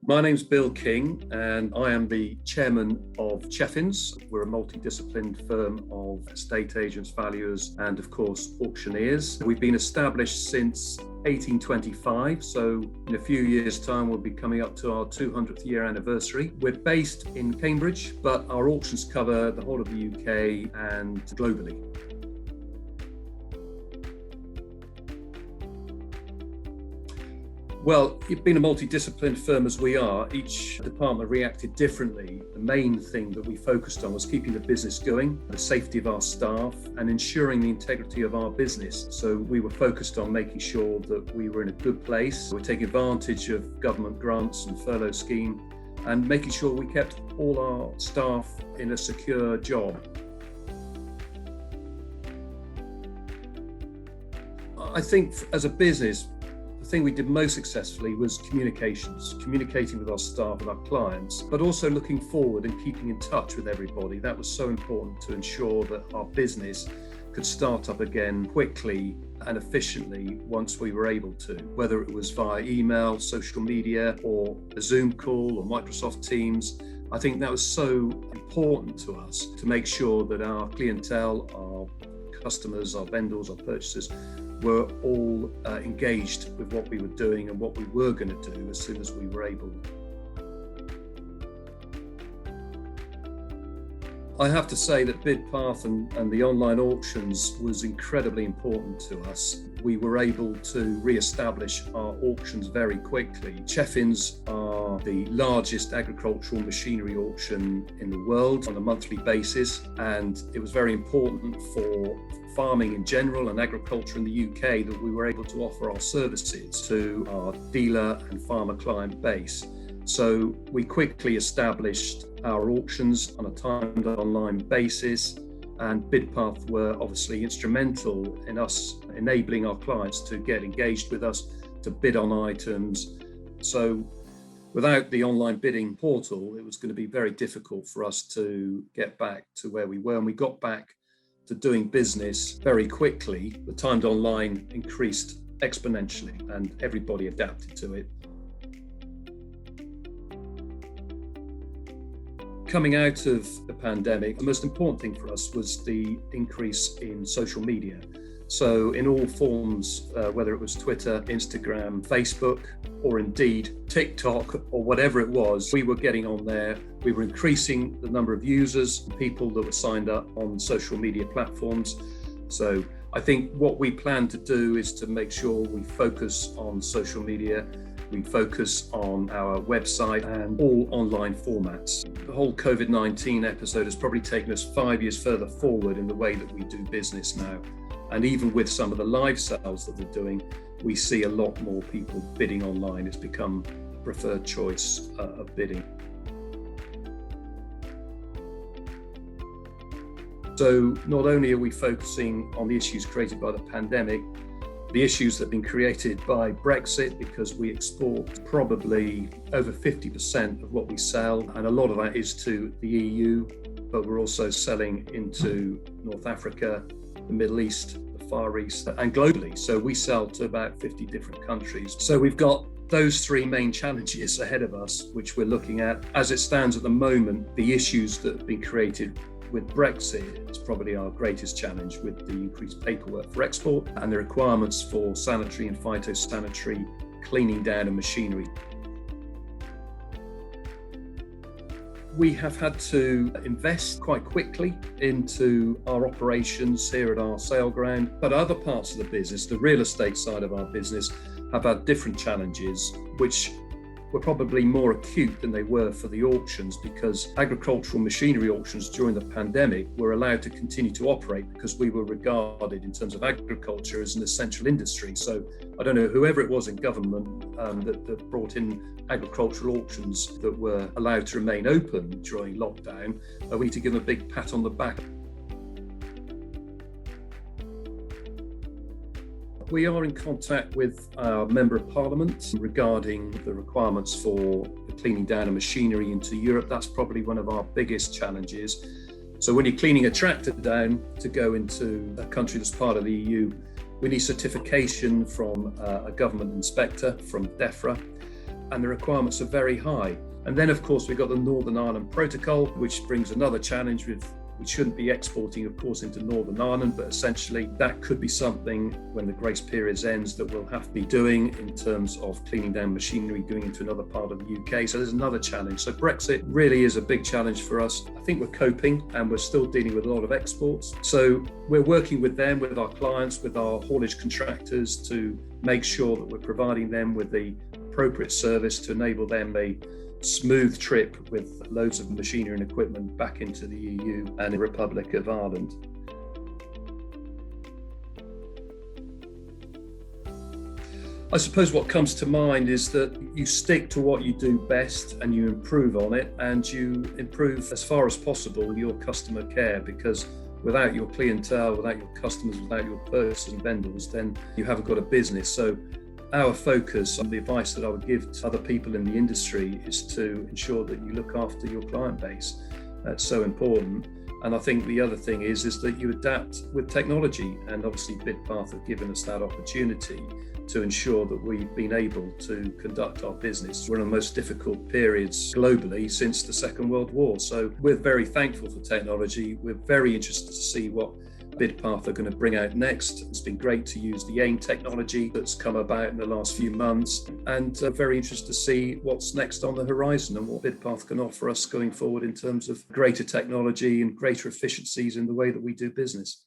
My name's Bill King and I am the chairman of Cheffins. We're a multidisciplined firm of estate agents, valuers and of course auctioneers. We've been established since 1825, so in a few years' time we'll be coming up to our 200th year anniversary. We're based in Cambridge, but our auctions cover the whole of the UK and globally. Well, being a multidisciplined firm as we are, each department reacted differently. The main thing that we focused on was keeping the business going, the safety of our staff, and ensuring the integrity of our business. So we were focused on making sure that we were in a good place. We're taking advantage of government grants and furlough scheme, and making sure we kept all our staff in a secure job. I think as a business, the thing we did most successfully was communicating with our staff and our clients, but also looking forward and keeping in touch with everybody. That was so important to ensure that our business could start up again quickly and efficiently once we were able to, whether it was via email, social media, or a Zoom call or Microsoft Teams. I think that was so important to us to make sure that our clientele, our customers, our vendors, our purchasers were all engaged with what we were doing and what we were going to do as soon as we were able. I have to say that BidPath and the online auctions was incredibly important to us. We were able to re-establish our auctions very quickly. Cheffins are the largest agricultural machinery auction in the world on a monthly basis, and it was very important for farming in general and agriculture in the UK that we were able to offer our services to our dealer and farmer client base. So we quickly established our auctions on a timed online basis, and BidPath were obviously instrumental in us enabling our clients to get engaged with us, to bid on items. So without the online bidding portal, it was going to be very difficult for us to get back to where we were, and we got back to doing business very quickly. The timed online increased exponentially and everybody adapted to it. Coming out of the pandemic, the most important thing for us was the increase in social media. So in all forms, whether it was Twitter, Instagram, Facebook, or indeed TikTok, or whatever it was, we were getting on there. We were increasing the number of users, people that were signed up on social media platforms. So I think what we plan to do is to make sure we focus on social media, we focus on our website and all online formats. The whole COVID-19 episode has probably taken us 5 years further forward in the way that we do business now. And even with some of the live sales that we're doing, we see a lot more people bidding online. It's become a preferred choice of bidding. So not only are we focusing on the issues created by the pandemic, the issues that have been created by Brexit, because we export probably over 50% of what we sell, and a lot of that is to the EU, but we're also selling into North Africa, the Middle East, the Far East, and globally. So we sell to about 50 different countries. So we've got those three main challenges ahead of us, which we're looking at. As it stands at the moment, the issues that have been created with Brexit is probably our greatest challenge, with the increased paperwork for export and the requirements for sanitary and phytosanitary cleaning down of machinery. We have had to invest quite quickly into our operations here at our sale ground, but other parts of the business, the real estate side of our business, have had different challenges, which were probably more acute than they were for the auctions, because agricultural machinery auctions during the pandemic were allowed to continue to operate because we were regarded in terms of agriculture as an essential industry. So I don't know, whoever it was in government that brought in agricultural auctions that were allowed to remain open during lockdown, we need to give them a big pat on the back. We are in contact with our Member of Parliament regarding the requirements for the cleaning down of machinery into Europe. That's probably one of our biggest challenges. So when you're cleaning a tractor down to go into a country that's part of the EU, we need certification from a government inspector, from DEFRA. and the requirements are very high. And then, of course, we've got the Northern Ireland Protocol, which brings another challenge we shouldn't be exporting, of course, into Northern Ireland, but essentially that could be something when the grace period ends that we'll have to be doing in terms of cleaning down machinery going into another part of the UK. So there's another challenge. So Brexit really is a big challenge for us. I think we're coping and we're still dealing with a lot of exports. So we're working with them, with our clients, with our haulage contractors to make sure that we're providing them with the appropriate service to enable them a smooth trip with loads of machinery and equipment back into the EU and the Republic of Ireland. I suppose what comes to mind is that you stick to what you do best and you improve on it, and you improve as far as possible your customer care, because without your clientele, without your customers, without your purchasers and vendors, then you haven't got a business. So our focus and the advice that I would give to other people in the industry is to ensure that you look after your client base. That's so important. And I think the other thing is that you adapt with technology, and obviously BidPath have given us that opportunity to ensure that we've been able to conduct our business. We're in the most difficult periods globally since the Second World War. So we're very thankful for technology. We're very interested to see what BidPath are going to bring out next. It's been great to use the AIM technology that's come about in the last few months, and very interested to see what's next on the horizon and what BidPath can offer us going forward in terms of greater technology and greater efficiencies in the way that we do business.